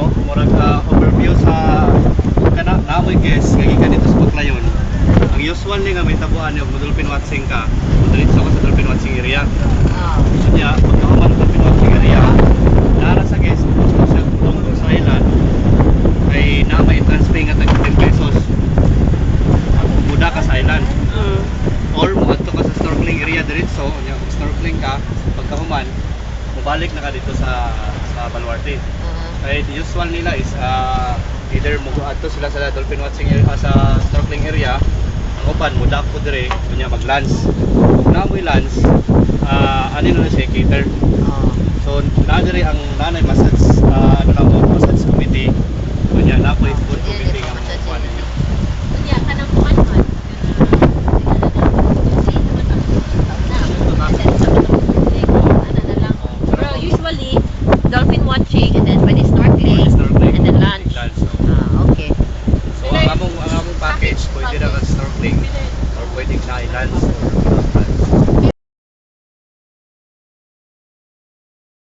ano, murag overview sa kana naamoy guest kay gikan dito sa Baclayon. Ang usual ni nga may tabuan ni og dolphin watching ka. Diretso ka sa dolphin watching area. So niya, pagka man dolphin watching area, nara sa guest gusto siya tungkol sa island. Ay na may transfer nga tag 10 pesos. Muda ka sa island. Or muadto ka sa snorkeling area diretso, nya snorkeling ka pagkahuman, mabalik na ka dito sa Baluarte. Kaya the usual nila is either mag-adto sila sa dolphin watching area, sa snorkeling area, ang uban mo dako dire kunya mag-lunch. Kung namoy lunch, ano na siya cater. So na dire ang nanay massage massage committee kunya napoy